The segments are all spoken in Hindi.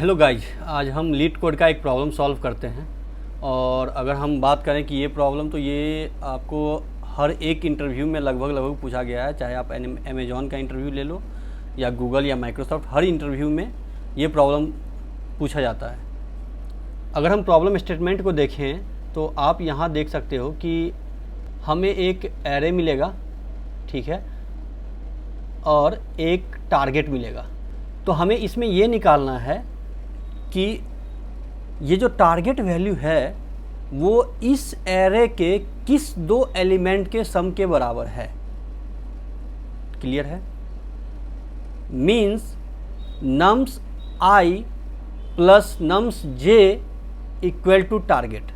हेलो गाइज, आज हम लीड कोड का एक प्रॉब्लम सॉल्व करते हैं। और अगर हम बात करें कि ये प्रॉब्लम तो ये आपको हर एक इंटरव्यू में लगभग पूछा गया है। चाहे आप अमेज़ॉन का इंटरव्यू ले लो या गूगल या माइक्रोसॉफ्ट, हर इंटरव्यू में ये प्रॉब्लम पूछा जाता है। अगर हम प्रॉब्लम स्टेटमेंट को देखें तो आप यहाँ देख सकते हो कि हमें एक एरे मिलेगा, ठीक है, और एक टारगेट मिलेगा। तो हमें इसमें ये निकालना है कि ये जो टारगेट वैल्यू है वो इस एरे के किस दो एलिमेंट के सम के बराबर है। क्लियर है? Means nums i plus nums j equal to target,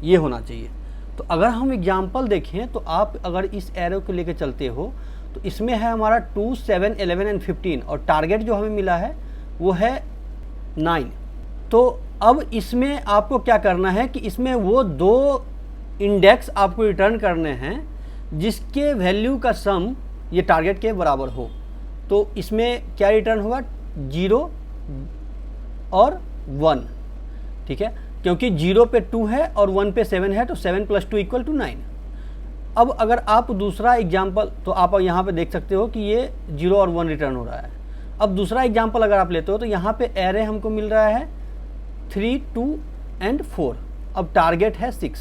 ये होना चाहिए। तो अगर हम एग्जाम्पल देखें तो आप अगर इस एरो को लेकर चलते हो तो इसमें है हमारा 2, 7, 11 एंड 15 और टारगेट जो हमें मिला है वो है 9। तो अब इसमें आपको क्या करना है कि इसमें वो दो इंडेक्स आपको रिटर्न करने हैं जिसके वैल्यू का सम ये टारगेट के बराबर हो। तो इसमें क्या रिटर्न होगा? 0 और 1, ठीक है, क्योंकि 0 पे 2 है और 1 पे 7 है, तो 7 + 2 = 9। अब अगर आप दूसरा एग्जाम्पल, तो आप यहाँ पे देख सकते हो कि ये 0 और 1 रिटर्न हो रहा है। अब दूसरा एग्जाम्पल अगर आप लेते हो तो यहाँ पे एरे हमको मिल रहा है 3, 2 एंड 4। अब टारगेट है 6,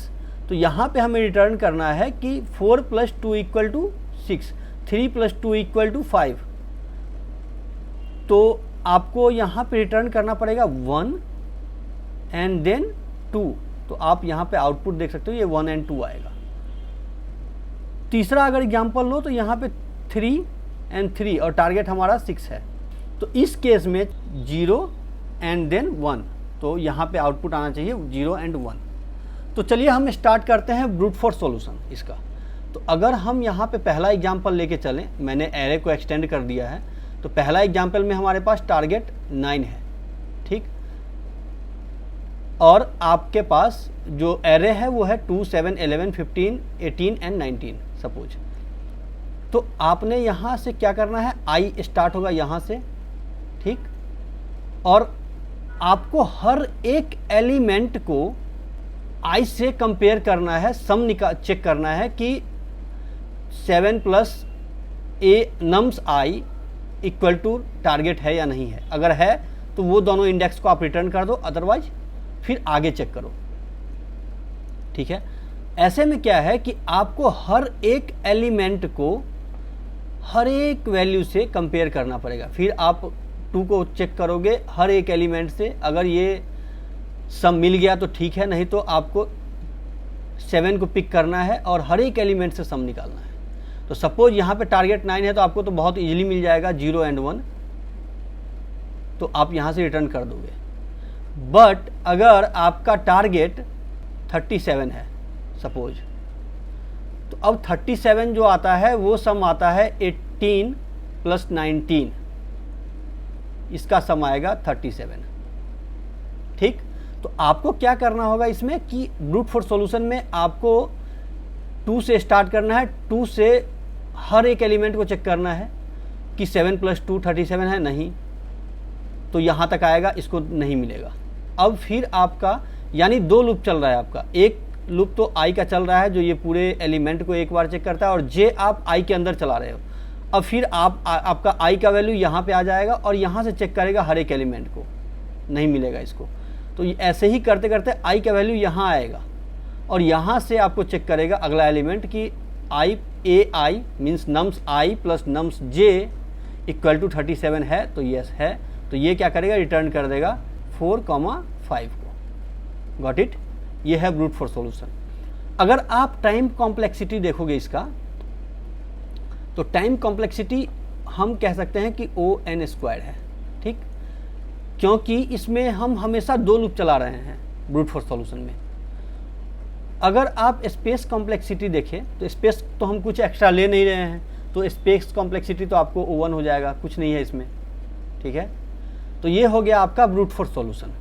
तो यहाँ पे हमें रिटर्न करना है कि 4 + 2 = 6, 3 + 2 = 5। तो आपको यहाँ पे रिटर्न करना पड़ेगा 1 एंड देन 2। तो आप यहाँ पे आउटपुट देख सकते हो, ये 1 एंड 2 आएगा। तीसरा अगर एग्जाम्पल लो तो यहाँ पे 3 एंड 3 और टारगेट हमारा 6 है। तो इस केस में 0 एंड देन 1, तो यहाँ पे आउटपुट आना चाहिए 0 एंड 1। तो चलिए हम स्टार्ट करते हैं ब्रूट फोर्स सॉल्यूशन इसका। तो अगर हम यहाँ पे पहला एग्जाम्पल लेके चलें, मैंने एरे को एक्सटेंड कर दिया है। तो पहला एग्जाम्पल में हमारे पास टारगेट 9 है, ठीक, और आपके पास जो एरे है वो है 2, 7, 11, 15, 18 एंड 19 सपोज। तो आपने यहाँ से क्या करना है, आई स्टार्ट होगा यहाँ से, ठीक, और आपको हर एक एलिमेंट को आई से कंपेयर करना है, सम चेक करना है कि 7 + a nums i equal to target है या नहीं है। अगर है तो वो दोनों इंडेक्स को आप रिटर्न कर दो, अदरवाइज फिर आगे चेक करो, ठीक है। ऐसे में क्या है कि आपको हर एक एलिमेंट को हर एक वैल्यू से कंपेयर करना पड़ेगा। फिर आप 2 को चेक करोगे हर एक एलिमेंट से, अगर ये सम मिल गया तो ठीक है, नहीं तो आपको 7 को पिक करना है और हर एक एलिमेंट से सम निकालना है। तो सपोज यहाँ पे टारगेट 9 है तो आपको तो बहुत इजीली मिल जाएगा 0 एंड 1, तो आप यहाँ से रिटर्न कर दोगे। बट अगर आपका टारगेट 37 है सपोज, तो अब 37 जो आता है वो सम आता है 18 + 19, इसका सम आएगा 37, ठीक। तो आपको क्या करना होगा इसमें कि ब्रूट फोर्स सॉल्यूशन में आपको 2 से स्टार्ट करना है। 2 से हर एक एलिमेंट को चेक करना है कि 7 + 2 37 है, नहीं, तो यहाँ तक आएगा, इसको नहीं मिलेगा। अब फिर आपका यानी 2 लूप चल रहा है आपका। एक लूप तो आई का चल रहा है जो ये पूरे एलिमेंट को एक बार चेक करता है, और जे आप आई के अंदर चला रहे हो। अब फिर आपका आई का वैल्यू यहाँ पे आ जाएगा और यहाँ से चेक करेगा हर एक एलिमेंट को, नहीं मिलेगा इसको। तो ऐसे ही करते करते आई का वैल्यू यहाँ आएगा और यहाँ से आपको चेक करेगा अगला एलिमेंट कि i means nums i plus nums j equal to 37 है, तो यस है। तो ये क्या करेगा, रिटर्न कर देगा 4, 5 को। Got it? ये है ब्रूट फोर्स सॉल्यूशन। अगर आप टाइम कॉम्प्लेक्सिटी देखोगे इसका, तो टाइम कॉम्प्लेक्सिटी हम कह सकते हैं कि O(n)² है, ठीक, क्योंकि इसमें हम हमेशा 2 लूप चला रहे हैं ब्रूट फोर्स सॉल्यूशन में। अगर आप स्पेस कॉम्प्लेक्सिटी देखें तो स्पेस तो हम कुछ एक्स्ट्रा ले नहीं रहे हैं, तो स्पेस कॉम्प्लेक्सिटी तो आपको O1 हो जाएगा, कुछ नहीं है इसमें, ठीक है। तो ये हो गया आपका ब्रूट फोर्स सॉल्यूशन।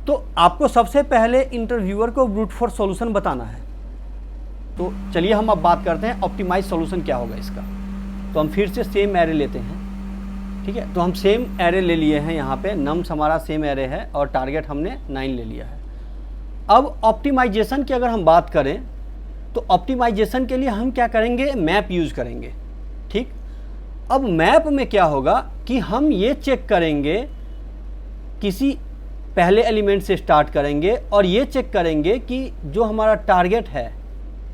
तो आपको सबसे पहले इंटरव्यूअर को ब्रूट फोर्स सॉल्यूशन बताना है। तो चलिए हम अब बात करते हैं ऑप्टिमाइज सॉल्यूशन क्या होगा इसका। तो हम फिर से सेम एरे लेते हैं ठीक है, तो हम सेम एरे ले लिए हैं यहाँ पे, नम्स हमारा सेम एरे है और टारगेट हमने 9 ले लिया है। अब ऑप्टिमाइजेशन की अगर हम बात करें तो ऑप्टिमाइजेशन के लिए हम क्या करेंगे, मैप यूज़ करेंगे। ठीक, अब मैप में क्या होगा कि हम ये चेक करेंगे, किसी पहले एलिमेंट से स्टार्ट करेंगे और ये चेक करेंगे कि जो हमारा टारगेट है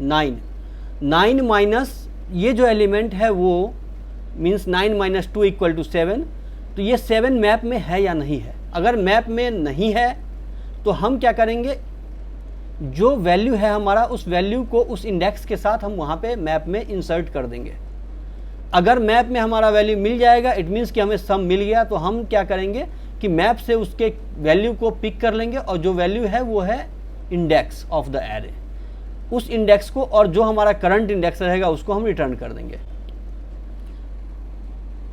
9 माइनस ये जो एलिमेंट है वो मीन्स 9 माइनस 2 इक्वल टू 7, तो ये 7 मैप में है या नहीं है। अगर मैप में नहीं है तो हम क्या करेंगे, जो वैल्यू है हमारा उस वैल्यू को उस इंडेक्स के साथ हम वहाँ पे मैप में इंसर्ट कर देंगे। अगर मैप में हमारा वैल्यू मिल जाएगा इट मीन्स कि हमें सम मिल गया, तो हम क्या करेंगे कि मैप से उसके वैल्यू को पिक कर लेंगे और जो वैल्यू है वो है इंडेक्स ऑफ द एरे, उस इंडेक्स को, और जो हमारा करंट इंडेक्स रहेगा उसको हम रिटर्न कर देंगे।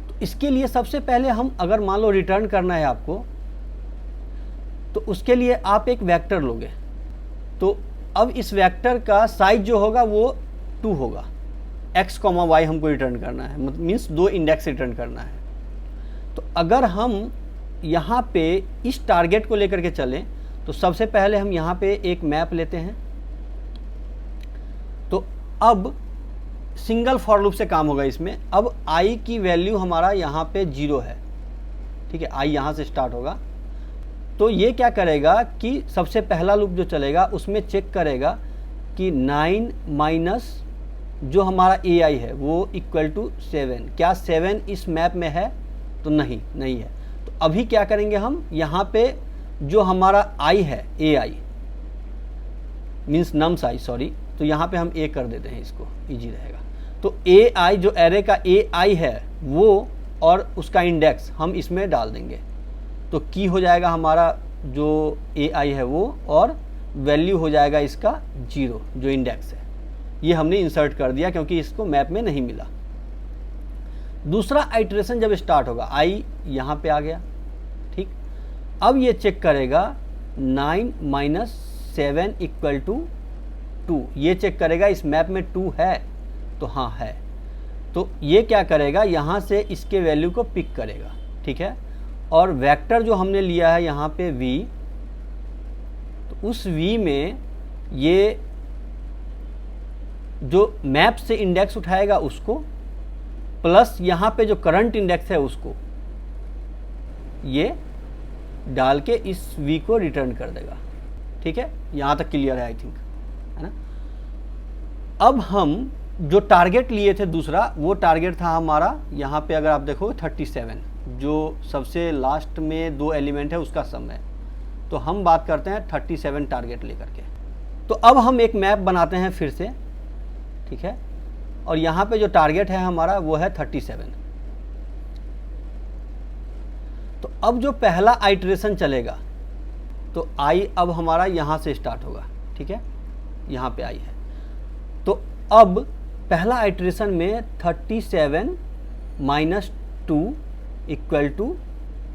तो इसके लिए सबसे पहले हम, अगर मान लो रिटर्न करना है आपको, तो उसके लिए आप एक वेक्टर लोगे। तो अब इस वेक्टर का साइज जो होगा वो 2 होगा, x, y हमको रिटर्न करना है, मीन्स 2 इंडेक्स रिटर्न करना है। तो अगर हम यहाँ पे इस टारगेट को लेकर के चलें तो सबसे पहले हम यहाँ पे एक मैप लेते हैं। तो अब सिंगल फॉर लूप से काम होगा इसमें। अब i की वैल्यू हमारा यहाँ पे 0 है, ठीक है, i यहाँ से स्टार्ट होगा। तो ये क्या करेगा कि सबसे पहला लूप जो चलेगा उसमें चेक करेगा कि 9 माइनस जो हमारा ai है वो इक्वल टू 7, क्या 7 इस मैप में है, तो नहीं है। तो अभी क्या करेंगे हम, यहाँ पे जो हमारा i है ai means nums i, sorry, तो यहाँ पे हम a कर देते हैं, इसको इजी रहेगा। तो ai जो एरे का ai है वो और उसका इंडेक्स हम इसमें डाल देंगे, तो की हो जाएगा हमारा जो ai है वो, और वैल्यू हो जाएगा इसका 0 जो इंडेक्स है। ये हमने इंसर्ट कर दिया क्योंकि इसको मैप में नहीं मिला। दूसरा आइटरेशन जब स्टार्ट होगा, i यहाँ पे आ गया, ठीक। अब ये चेक करेगा 9 माइनस 7 इक्वल टू 2, ये चेक करेगा इस मैप में 2 है, तो हाँ है। तो ये क्या करेगा, यहाँ से इसके वैल्यू को पिक करेगा, ठीक है। और वेक्टर जो हमने लिया है यहाँ पे v, तो उस v में ये जो मैप से इंडेक्स उठाएगा उसको, प्लस यहाँ पे जो करंट इंडेक्स है उसको, ये डाल के इस v को रिटर्न कर देगा, ठीक है। यहाँ तक क्लियर है आई थिंक, है ना। अब हम जो टारगेट लिए थे दूसरा, वो टारगेट था हमारा यहाँ पे, अगर आप देखो 37, जो सबसे लास्ट में 2 एलिमेंट है उसका सम है। तो हम बात करते हैं 37 टारगेट लेकर के। तो अब हम एक मैप बनाते हैं फिर से, ठीक है, और यहाँ पे जो टारगेट है हमारा वो है 37। तो अब जो पहला आइटरेशन चलेगा तो i अब हमारा यहाँ से स्टार्ट होगा, ठीक है, यहाँ पे i है। तो अब पहला आइटरेशन में 37 माइनस 2 इक्वल टू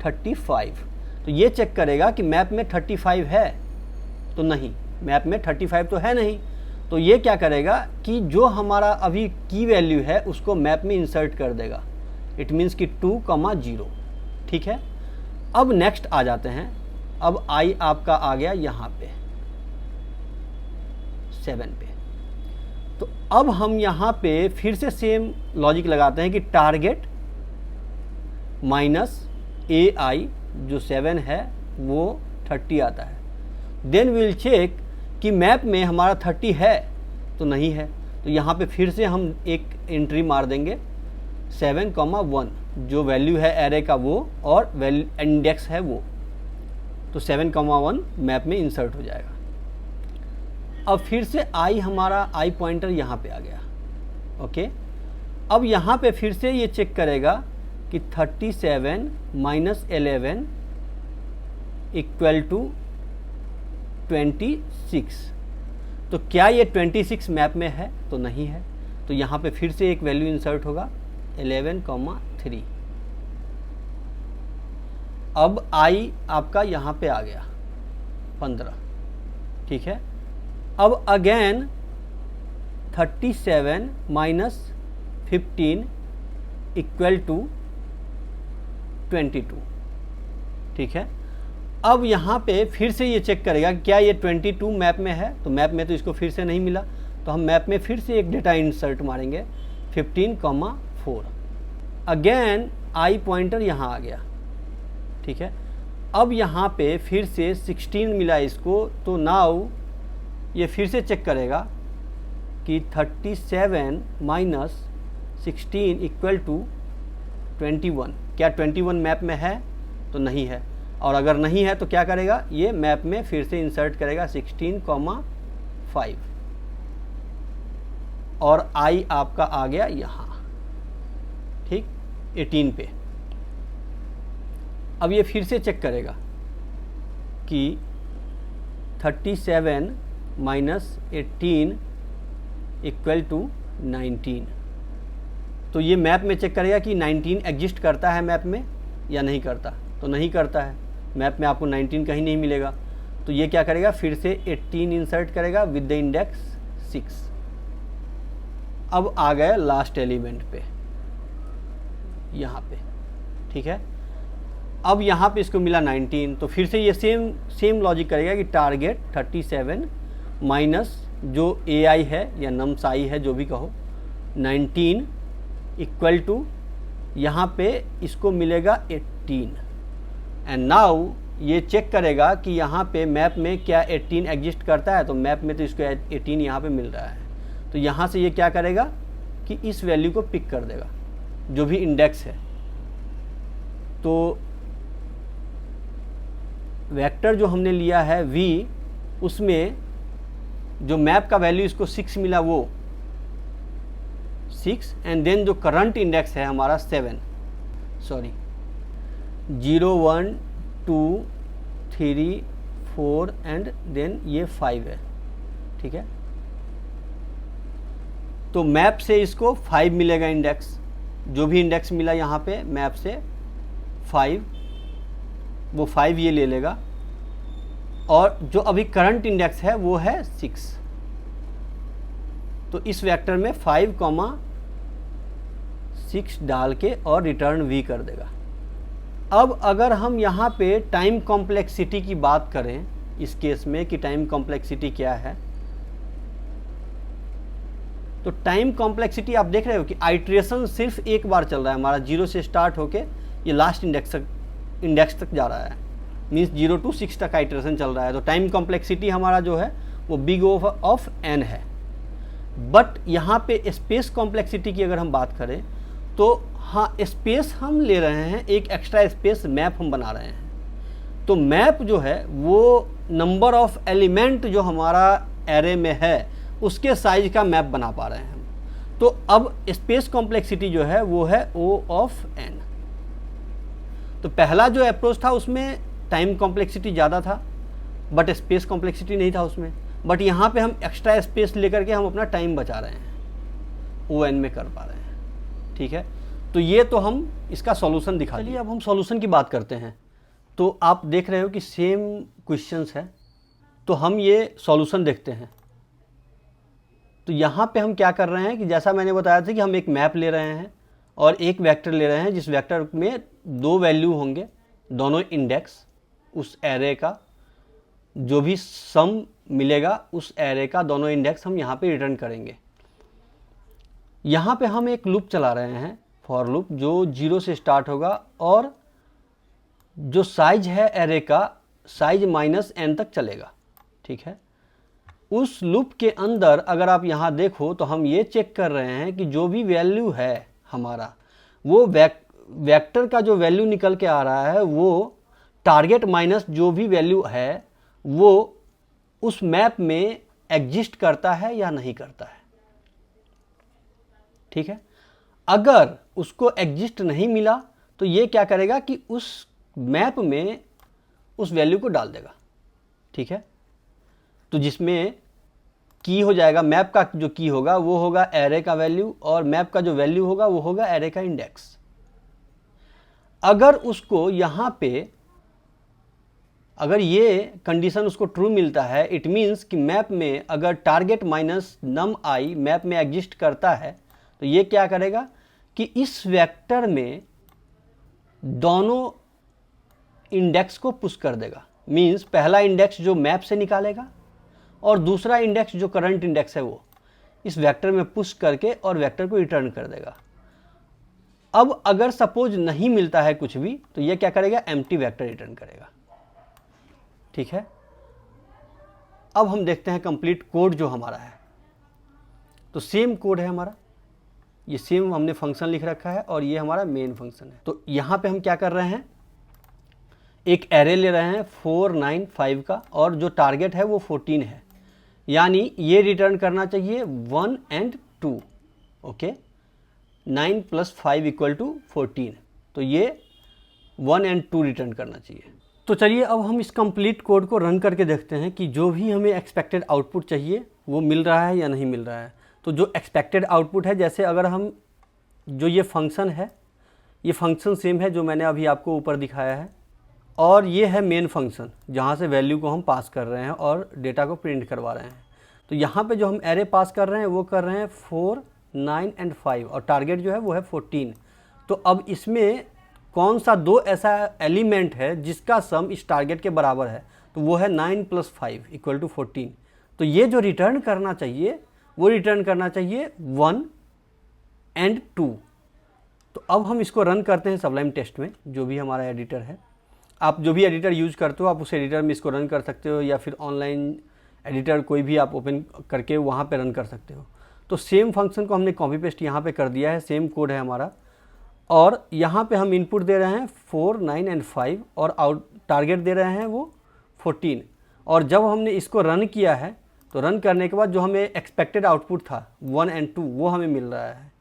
35। तो ये चेक करेगा कि मैप में 35 है, तो नहीं, मैप में 35 तो है नहीं। तो ये क्या करेगा कि जो हमारा अभी की वैल्यू है उसको मैप में इंसर्ट कर देगा, इट मीन्स कि 2,0, ठीक है। अब नेक्स्ट आ जाते हैं। अब i आपका आ गया यहाँ पे 7 पे। तो अब हम यहाँ पे फिर से सेम लॉजिक लगाते हैं कि टारगेट माइनस ai जो 7 है वो 30 आता है। देन विल चेक कि मैप में हमारा 30 है, तो नहीं है। तो यहाँ पे फिर से हम एक एंट्री मार देंगे 7,1 जो वैल्यू है एरे का वो, और इंडेक्स है वो, तो 7,1 मैप में इंसर्ट हो जाएगा। अब फिर से i हमारा i पॉइंटर यहाँ पे आ गया, ओके। अब यहाँ पे फिर से ये चेक करेगा कि 37 माइनस 11 इक्वल टू 26। तो क्या ये 26 मैप में है, तो नहीं है। तो यहाँ पे फिर से एक वैल्यू इंसर्ट होगा 11,3। अब i आपका यहाँ पे आ गया 15, ठीक है। अब अगेन 37 माइनस 15 इक्वल टू 22, ठीक है। अब यहाँ पे फिर से ये चेक करेगा क्या ये 22 मैप में है, तो मैप में तो इसको फिर से नहीं मिला, तो हम मैप में फिर से एक डेटा इंसर्ट मारेंगे 15,4। अगेन आई पॉइंटर यहाँ आ गया, ठीक है। अब यहाँ पे फिर से 16 मिला इसको, तो नाउ ये फिर से चेक करेगा कि 37 माइनस 16 इक्वल टू 21। क्या 21 मैप में है, तो नहीं है, और अगर नहीं है तो क्या करेगा, ये मैप में फिर से इंसर्ट करेगा 16,5 और आई आपका आ गया यहाँ, ठीक, 18 पे। अब ये फिर से चेक करेगा कि 37 माइनस 18 इक्वल टू 19, तो ये मैप में चेक करेगा कि 19 एग्जिस्ट करता है मैप में या नहीं करता, तो नहीं करता है, मैप में आपको 19 कहीं नहीं मिलेगा, तो ये क्या करेगा, फिर से 18 इंसर्ट करेगा विद द इंडेक्स 6। अब आ गए लास्ट एलिमेंट पे, यहाँ पे, ठीक है। अब यहाँ पे इसको मिला 19, तो फिर से ये सेम लॉजिक करेगा कि टारगेट 37 माइनस जो AI है या नमसाई है, जो भी कहो, 19 इक्वल टू यहाँ पे इसको मिलेगा 18। एंड नाउ ये चेक करेगा कि यहाँ पे मैप में क्या 18 एग्जिस्ट करता है, तो मैप में तो इसको 18 यहाँ पे मिल रहा है, तो यहाँ से ये क्या करेगा कि इस वैल्यू को पिक कर देगा जो भी इंडेक्स है। तो वेक्टर जो हमने लिया है v, उसमें जो मैप का वैल्यू इसको 6 मिला वो 6, एंड देन जो करंट इंडेक्स है हमारा 7, सॉरी 0 1 2 3 4 एंड देन ये 5 है, ठीक है। तो मैप से इसको 5 मिलेगा इंडेक्स, जो भी इंडेक्स मिला यहाँ पे मैप से 5, वो 5 ये ले लेगा, और जो अभी करंट इंडेक्स है वो है 6, तो इस वेक्टर में 5,6 डाल के और रिटर्न v कर देगा। अब अगर हम यहाँ पे टाइम कॉम्प्लेक्सिटी की बात करें इस केस में कि टाइम कॉम्प्लेक्सिटी क्या है, तो टाइम कॉम्प्लेक्सिटी आप देख रहे हो कि आइट्रेशन सिर्फ एक बार चल रहा है हमारा, 0 से स्टार्ट होके ये लास्ट इंडेक्स तक जा रहा है, मीन्स 0 to 6 तक आइट्रेशन चल रहा है। तो टाइम कॉम्प्लेक्सिटी हमारा जो है वो बिग O ऑफ n है। बट यहाँ पे स्पेस कॉम्प्लेक्सिटी की अगर हम बात करें तो हाँ, स्पेस हम ले रहे हैं, एक एक्स्ट्रा स्पेस मैप हम बना रहे हैं, तो मैप जो है वो नंबर ऑफ एलिमेंट जो हमारा एरे में है उसके साइज का मैप बना पा रहे हैं हम। तो अब स्पेस कॉम्प्लेक्सिटी जो है वो है O ऑफ n। तो पहला जो अप्रोच था उसमें टाइम कॉम्प्लेक्सिटी ज़्यादा था बट स्पेस कॉम्प्लेक्सिटी नहीं था उसमें, बट यहाँ पे हम एक्स्ट्रा स्पेस लेकर के हम अपना टाइम बचा रहे हैं, ON में कर पा रहे हैं, ठीक है। तो ये तो हम इसका सॉल्यूशन दिखा दिए। अब हम सॉल्यूशन की बात करते हैं। तो आप देख रहे हो कि सेम क्वेश्चंस है, तो हम ये सॉल्यूशन देखते हैं। तो यहाँ पे हम क्या कर रहे हैं कि जैसा मैंने बताया था कि हम एक मैप ले रहे हैं और एक वेक्टर ले रहे हैं, जिस वेक्टर में 2 वैल्यू होंगे, दोनों इंडेक्स उस एरे का, जो भी सम मिलेगा उस एरे का दोनों इंडेक्स हम यहाँ पे रिटर्न करेंगे। यहाँ पे हम एक लूप चला रहे हैं, फॉर लूप, जो 0 से स्टार्ट होगा और जो साइज है एरे का साइज -n तक चलेगा, ठीक है। उस लूप के अंदर अगर आप यहाँ देखो तो हम ये चेक कर रहे हैं कि जो भी वैल्यू है हमारा, वो वेक्टर का जो वैल्यू निकल के आ रहा है वो टारगेट माइनस जो भी वैल्यू है वो उस मैप में एग्जिस्ट करता है या नहीं करता है, ठीक है। अगर उसको एग्जिस्ट नहीं मिला तो ये क्या करेगा कि उस मैप में उस वैल्यू को डाल देगा, ठीक है। तो जिसमें की हो जाएगा, मैप का जो की होगा वो होगा एरे का वैल्यू और मैप का जो वैल्यू होगा वो होगा एरे का इंडेक्स। अगर उसको यहाँ पे अगर ये कंडीशन उसको ट्रू मिलता है, इट मीन्स कि मैप में अगर target minus num i map में एग्जिस्ट करता है, तो ये क्या करेगा कि इस वेक्टर में दोनों इंडेक्स को पुश कर देगा। मीन्स पहला इंडेक्स जो मैप से निकालेगा और दूसरा इंडेक्स जो करंट इंडेक्स है वो इस वेक्टर में पुश करके और वेक्टर को रिटर्न कर देगा। अब अगर सपोज नहीं मिलता है कुछ भी तो ये क्या करेगा, एम्प्टी वेक्टर रिटर्न करेगा। ठीक है, अब हम देखते हैं कंप्लीट कोड जो हमारा है। तो सेम कोड है हमारा, ये सेम हमने फंक्शन लिख रखा है और ये हमारा मेन फंक्शन है। तो यहाँ पे हम क्या कर रहे हैं, एक एरे ले रहे हैं 4 9 5 का और जो टारगेट है वो 14 है, यानी ये रिटर्न करना चाहिए 1 और 2। ओके, 9 + 5 = 14, तो ये 1 और 2 रिटर्न करना चाहिए। तो चलिए अब हम इस कंप्लीट कोड को रन करके देखते हैं कि जो भी हमें एक्सपेक्टेड आउटपुट चाहिए वो मिल रहा है या नहीं मिल रहा है। तो जो एक्सपेक्टेड आउटपुट है, जैसे अगर हम जो ये फंक्शन है, ये फंक्शन सेम है जो मैंने अभी आपको ऊपर दिखाया है, और ये है मेन फंक्शन जहाँ से वैल्यू को हम पास कर रहे हैं और डेटा को प्रिंट करवा रहे हैं। तो यहाँ पे जो हम एरे पास कर रहे हैं वो कर रहे हैं 4 9 और 5 और टारगेट जो है वो है 14। तो अब इसमें कौन सा दो ऐसा एलिमेंट है जिसका सम इस टारगेट के बराबर है, तो वो है 9 + 5 = 14। तो ये जो रिटर्न करना चाहिए वो रिटर्न करना चाहिए 1 और 2। तो अब हम इसको रन करते हैं सबलाइम टेस्ट में, जो भी हमारा एडिटर है। आप जो भी एडिटर यूज़ करते हो आप उस एडिटर में इसको रन कर सकते हो, या फिर ऑनलाइन एडिटर कोई भी आप ओपन करके वहाँ पे रन कर सकते हो। तो सेम फंक्शन को हमने कॉपी पेस्ट यहाँ पे कर दिया है, सेम कोड है हमारा, और यहाँ पे हम इनपुट दे रहे हैं 4 9 और 5 और आउट टारगेट दे रहे हैं वो 14। और जब हमने इसको रन किया है तो रन करने के बाद जो हमें एक्सपेक्टेड आउटपुट था 1 और 2 वो हमें मिल रहा है।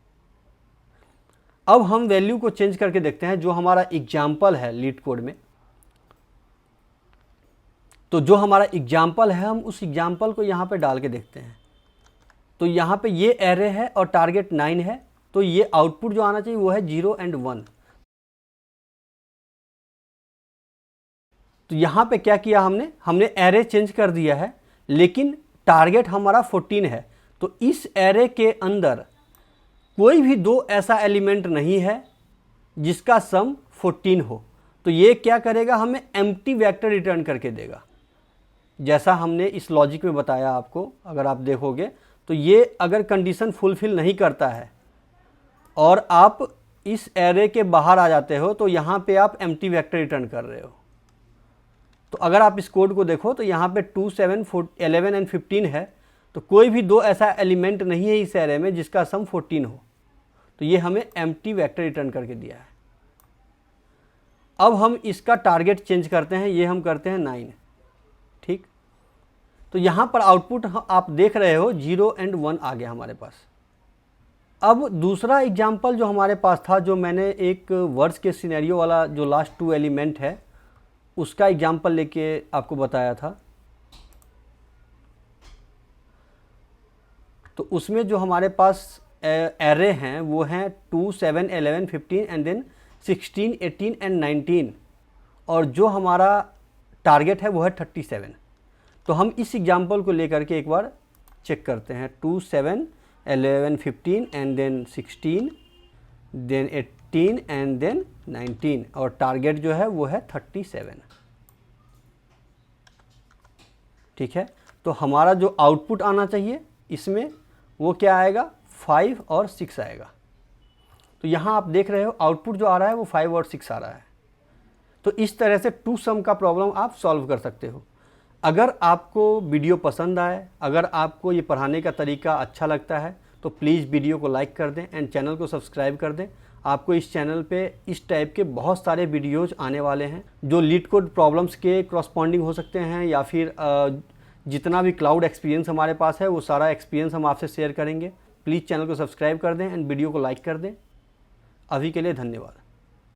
अब हम वैल्यू को चेंज करके देखते हैं जो हमारा एग्जाम्पल है लीड कोड में। तो जो हमारा एग्जाम्पल है हम उस एग्जाम्पल को यहाँ पे डाल के देखते हैं। तो यहाँ पे ये एरे है और टारगेट 9 है, तो ये आउटपुट जो आना चाहिए वो है 0 और 1। तो यहाँ पे क्या किया हमने एरे चेंज कर दिया है, लेकिन टारगेट हमारा 14 है। तो इस एरे के अंदर कोई भी दो ऐसा एलिमेंट नहीं है जिसका सम 14 हो। तो ये क्या करेगा, हमें एम्प्टी वेक्टर रिटर्न करके देगा, जैसा हमने इस लॉजिक में बताया आपको। अगर आप देखोगे तो ये अगर कंडीशन फुलफिल नहीं करता है और आप इस एरे के बाहर आ जाते हो तो यहाँ पे आप एम्प्टी वेक्टर रिटर्न कर रहे हो। तो अगर आप इस कोड को देखो तो यहाँ पे 2 7 11 और 15 है, तो कोई भी दो ऐसा एलिमेंट नहीं है इस एरे में जिसका सम 14 हो। तो ये हमें एम्प्टी वेक्टर रिटर्न करके दिया है। अब हम इसका टारगेट चेंज करते हैं, ये हम करते हैं 9। ठीक, तो यहाँ पर आउटपुट आप देख रहे हो 0 और 1 आ गया हमारे पास। अब दूसरा एग्जाम्पल जो हमारे पास था, जो मैंने एक वर्ड्स के सिनेरियो वाला जो लास्ट 2 एलिमेंट है उसका एग्जाम्पल लेके आपको बताया था। तो उसमें जो हमारे पास एरे हैं वो हैं 2 7 11 15 एंड देन 16 18 और 19, और जो हमारा टारगेट है वो है 37। तो हम इस एग्जाम्पल को लेकर के एक बार चेक करते हैं। 2 7 11 15 and then 16 then 18 and then 19, और टारगेट जो है वो है 37। ठीक है, तो हमारा जो आउटपुट आना चाहिए इसमें वो क्या आएगा, 5 और 6 आएगा। तो यहाँ आप देख रहे हो आउटपुट जो आ रहा है वो 5 और 6 आ रहा है। तो इस तरह से टू सम का प्रॉब्लम आप सॉल्व कर सकते हो। अगर आपको वीडियो पसंद आए, अगर आपको ये पढ़ाने का तरीका अच्छा लगता है तो प्लीज़ वीडियो को लाइक कर दें एंड चैनल को सब्सक्राइब कर दें। आपको इस चैनल पे इस टाइप के बहुत सारे वीडियोज़ आने वाले हैं जो लीड कोड प्रॉब्लम्स के करस्पॉन्डिंग हो सकते हैं, या फिर जितना भी क्लाउड एक्सपीरियंस हमारे पास है वो सारा एक्सपीरियंस हम आपसे शेयर करेंगे। प्लीज़ चैनल को सब्सक्राइब कर दें एंड वीडियो को लाइक कर दें। अभी के लिए धन्यवाद।